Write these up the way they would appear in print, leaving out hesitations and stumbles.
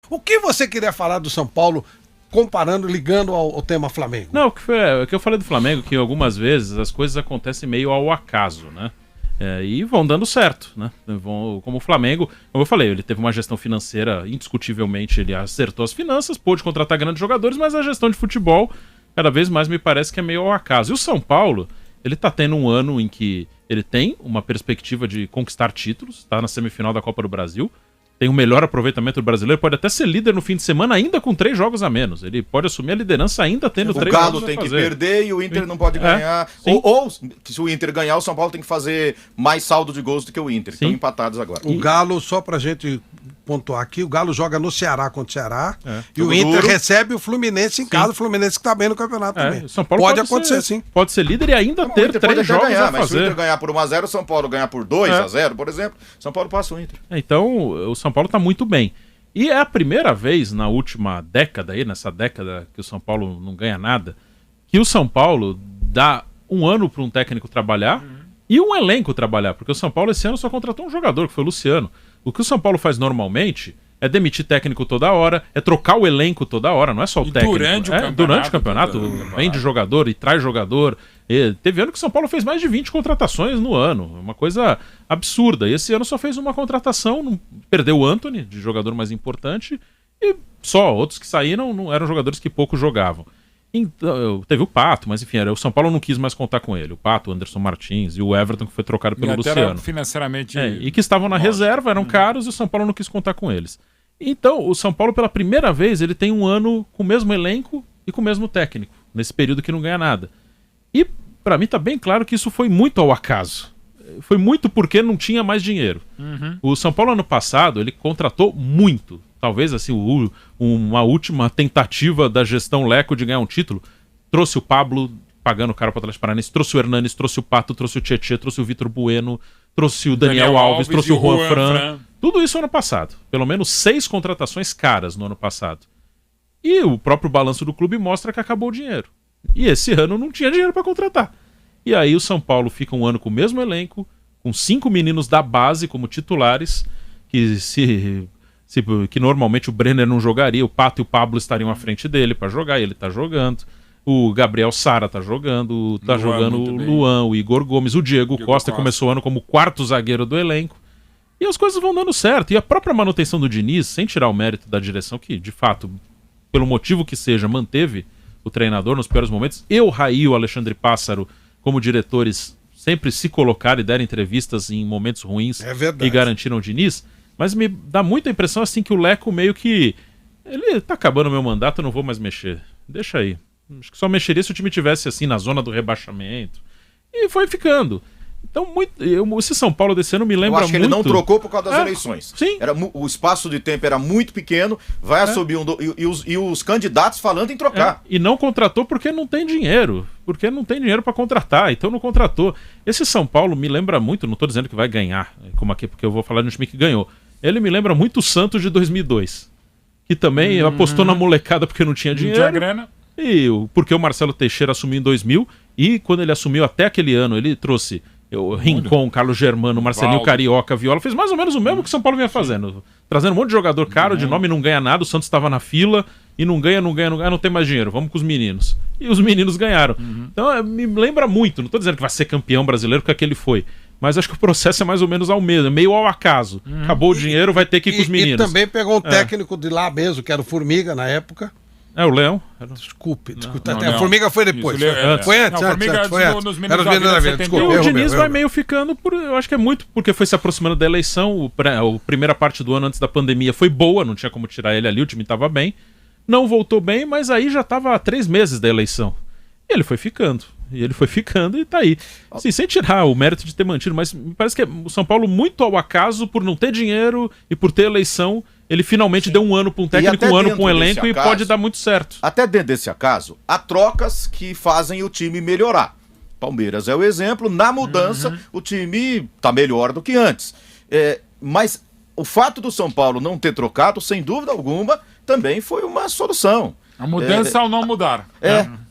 O que você queria falar do São Paulo, comparando, ligando ao tema Flamengo? Não, o que eu falei do Flamengo, que algumas vezes as coisas acontecem meio ao acaso, né? E vão dando certo, né? Como o Flamengo, como eu falei, ele teve uma gestão financeira, indiscutivelmente ele acertou as finanças, pôde contratar grandes jogadores, mas a gestão de futebol, cada vez mais me parece que é meio ao acaso. E o São Paulo, ele tá tendo um ano em que ele tem uma perspectiva de conquistar títulos, tá na semifinal da Copa do Brasil, tem o melhor aproveitamento do brasileiro, pode até ser líder no fim de semana ainda com 3 jogos a menos. Ele pode assumir a liderança ainda tendo 3 jogos a fazer. O Galo tem que perder e o Inter não pode ganhar. Ou se o Inter ganhar, o São Paulo tem que fazer mais saldo de gols do que o Inter. Estão empatados agora. O Galo, só pra gente pontuar aqui, o Galo joga no Ceará contra o Ceará e Jogo o Inter duro. recebe o Fluminense em casa, o Fluminense que tá bem no campeonato também. O São Paulo pode acontecer sim. Pode ser líder e ainda ter 3 jogos ganhar, a mas se o fazer. Inter ganhar por 1-0, o São Paulo ganhar por 2-0, por exemplo, São Paulo passa o Inter. Então, o São Paulo tá muito bem. E é a primeira vez na última década, nessa década que o São Paulo não ganha nada, que o São Paulo dá um ano para um técnico trabalhar e um elenco trabalhar. Porque o São Paulo esse ano só contratou um jogador, que foi o Luciano. O que o São Paulo faz normalmente é demitir técnico toda hora, é trocar o elenco toda hora, não é só o técnico. Durante o campeonato, vende jogador e traz jogador. Teve ano que o São Paulo fez mais de 20 contratações no ano, uma coisa absurda. E esse ano só fez uma contratação, perdeu o Antony, de jogador mais importante, e só outros que saíram não eram jogadores que pouco jogavam. Então, teve o Pato, mas enfim, o São Paulo não quis mais contar com ele. O Pato, o Anderson Martins e o Everton, que foi trocado pelo Luciano. Financeiramente. E que estavam na reserva, eram caros e o São Paulo não quis contar com eles. Então, o São Paulo, pela primeira vez, ele tem um ano com o mesmo elenco e com o mesmo técnico, nesse período que não ganha nada. E, pra mim, tá bem claro que isso foi muito ao acaso. Foi muito porque não tinha mais dinheiro. O São Paulo, ano passado, ele contratou muito. Talvez, assim, uma última tentativa da gestão Leco de ganhar um título. Trouxe o Pablo, pagando caro para o Atlético Paranaense, trouxe o Hernanes, trouxe o Pato, trouxe o Tietê, trouxe o Vitor Bueno, trouxe o Daniel Alves, trouxe o Juan Fran. Tudo isso ano passado. Pelo menos 6 contratações caras no ano passado. E o próprio balanço do clube mostra que acabou o dinheiro. E esse ano não tinha dinheiro para contratar. E aí o São Paulo fica um ano com o mesmo elenco, com 5 meninos da base como titulares, que normalmente o Brenner não jogaria, o Pato e o Pablo estariam à frente dele para jogar, e ele tá jogando. O Gabriel Sara tá jogando, o Luan, o Igor Gomes, o Diego Costa começou o ano como 4º zagueiro do elenco. E as coisas vão dando certo. E a própria manutenção do Diniz, sem tirar o mérito da direção, que de fato, pelo motivo que seja, manteve o treinador nos piores momentos, e o Raí e o Alexandre Pássaro, como diretores, sempre se colocaram e deram entrevistas em momentos ruins e garantiram o Diniz. Mas me dá muita impressão assim que o Leco meio que... Ele tá acabando o meu mandato, eu não vou mais mexer. Deixa aí. Acho que só mexeria se o time tivesse assim na zona do rebaixamento. E foi ficando. Então, esse São Paulo desse ano me lembra muito... Eu acho que ele não trocou por causa das eleições. Sim. O espaço de tempo era muito pequeno, vai subir e os candidatos falando em trocar. E não contratou porque não tem dinheiro. Porque não tem dinheiro para contratar, então não contratou. Esse São Paulo me lembra muito, não estou dizendo que vai ganhar, como aqui, porque eu vou falar de um time que ganhou. Ele me lembra muito o Santos de 2002, que também apostou na molecada porque não tinha dinheiro. Não tinha grana. E porque o Marcelo Teixeira assumiu em 2000, e quando ele assumiu até aquele ano, ele trouxe o Rincon, Carlos Germano, Marcelinho Carioca, Viola, fez mais ou menos o mesmo que o São Paulo vinha fazendo. Trazendo um monte de jogador caro, de nome, não ganha nada, o Santos estava na fila, e não ganha, não tem mais dinheiro, vamos com os meninos. E os meninos ganharam. Então me lembra muito, não estou dizendo que vai ser campeão brasileiro, porque aquele foi. Mas acho que o processo é mais ou menos ao mesmo, meio ao acaso. Acabou o dinheiro, vai ter que ir com os meninos. E também pegou um técnico de lá mesmo, que era o Formiga na época. O Leão. Desculpe. A Formiga foi depois. Foi antes. Foi antes. Nos desculpa. E o Diniz vai meio ficando, eu acho que é muito porque foi se aproximando da eleição. A primeira parte do ano antes da pandemia foi boa, não tinha como tirar ele ali, o time estava bem. Não voltou bem, mas aí já estava há 3 meses da eleição. E ele foi ficando. E tá aí. Assim, sem tirar o mérito de ter mantido, mas me parece que o São Paulo, muito ao acaso, por não ter dinheiro e por ter eleição, ele finalmente deu um ano para um técnico, um ano para um elenco e pode dar muito certo. Até dentro desse acaso, há trocas que fazem o time melhorar. Palmeiras é o exemplo, na mudança o time tá melhor do que antes. Mas o fato do São Paulo não ter trocado, sem dúvida alguma, também foi uma solução. A mudança ao não mudar.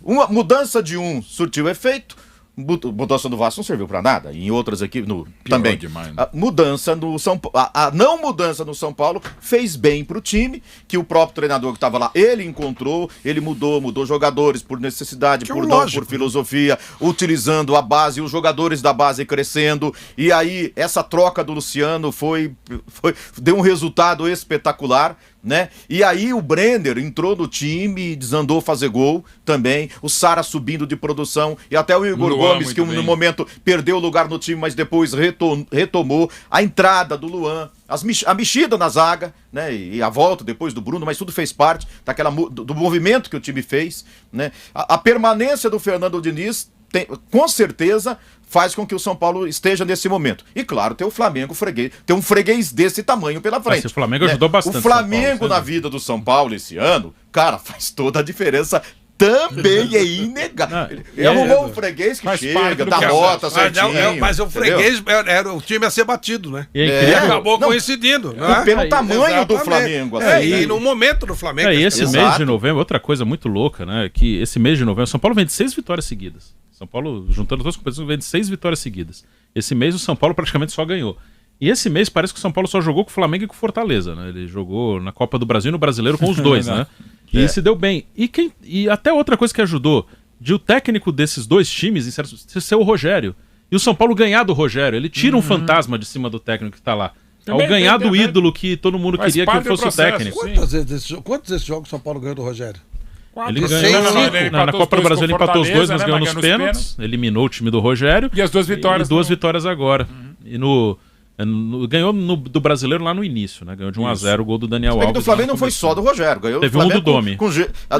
Uma mudança de um surtiu efeito, mudança do Vasco não serviu para nada. Em outras equipes também. Demais, né? A mudança no a não mudança no São Paulo fez bem pro time, que o próprio treinador que estava lá, ele encontrou, ele mudou jogadores por necessidade, Que é por lógico, por filosofia, utilizando a base, os jogadores da base crescendo. E aí essa troca do Luciano deu um resultado espetacular, né? E aí o Brenner entrou no time e desandou fazer gol também, o Sara subindo de produção e até o Igor Luan, Gomes, que muito no bem. momento perdeu o lugar no time, mas depois retomou a entrada do Luan, a mexida na zaga, né? E a volta depois do Bruno, mas tudo fez parte do movimento que o time fez, né? A permanência do Fernando Diniz com certeza faz com que o São Paulo esteja nesse momento. E claro, tem o Flamengo freguês, tem um freguês desse tamanho pela frente. Mas o Flamengo ajudou bastante O Flamengo na vida do São Paulo esse ano, cara, faz toda a diferença. Também é inegável. Ele arrumou um freguês que faz parte chega, do dá processo. nota certinho. Mas o entendeu? freguês era o time a ser batido, né? E é É. incrível. Acabou Não, coincidindo. Né? Pelo tamanho do Exatamente. Flamengo. E no momento do Flamengo. E esse Exato. mês de novembro, outra coisa muito louca, né? Que esse mês de novembro, São Paulo vem de 6 vitórias seguidas. São Paulo, juntando todas as competições, vem de 6 vitórias seguidas. Esse mês o São Paulo praticamente só ganhou. E esse mês parece que o São Paulo só jogou com o Flamengo e com o Fortaleza, né? Ele jogou na Copa do Brasil e no Brasileiro com os dois, né? E se deu bem. E até outra coisa que ajudou, de o técnico desses dois times ser o Rogério. E o São Paulo ganhar do Rogério. Ele tira um fantasma de cima do técnico que tá lá. Também Ao ganhar do tem, ídolo que todo mundo faz queria que parte do fosse o processo, técnico. sim. Quantos desses jogos o São Paulo ganhou do Rogério? Ele Quatro. ganhou Seis, na Copa do Brasil, ele empatou os dois, mas ganhou nos Fortaleza, né, pênaltis. Eliminou o time do Rogério. E as duas vitórias. E duas no- vitórias agora. E ganhou do Brasileiro lá no início, né? Ganhou de 1-0 o gol do Daniel O Alves. do Flamengo lá não no foi começo. só do Rogério, ganhou Teve o um Flamengo do Domi.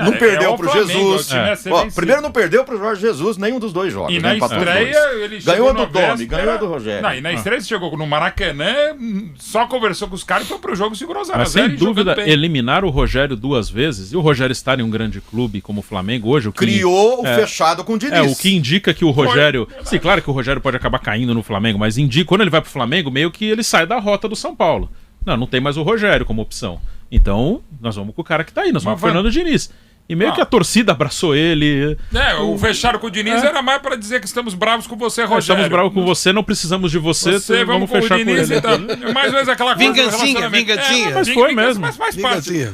não perdeu o pro Flamengo, Jesus. o time é ser Ó, vencido. primeiro não perdeu pro Jorge Jesus, nenhum dos dois jogos. E né? na Empatou os estreia, dois. ele Ganhou chegou do na Domi, véspera. ganhou do Rogério. Não, e na estreia ele chegou no Maracanã, só conversou com os caras e foi pro jogo, segurou 0-0. Mas sem e jogando dúvida, bem. eliminar o Rogério 2 vezes, e o Rogério estar em um grande clube como o Flamengo hoje, o que Criou o fechado com o Diniz. o que indica que o Rogério... Sim, claro que o Rogério pode acabar caindo no Flamengo, mas quando ele vai pro Flamengo, meio que ele sai da rota do São Paulo. Não tem mais o Rogério como opção. Então, nós vamos com o cara que tá aí, nós vamos com o Fernando Diniz. E meio que a torcida abraçou ele. O fechado com o Diniz era mais pra dizer que estamos bravos com você, Rogério. Estamos bravos com você, não precisamos de você, vamos com o fechar com Diniz, ele. então. Mais ou menos aquela coisa do Vingancinha, relacionamento. vingancinha. Mas foi mesmo. Mas faz parte. Vingancinha.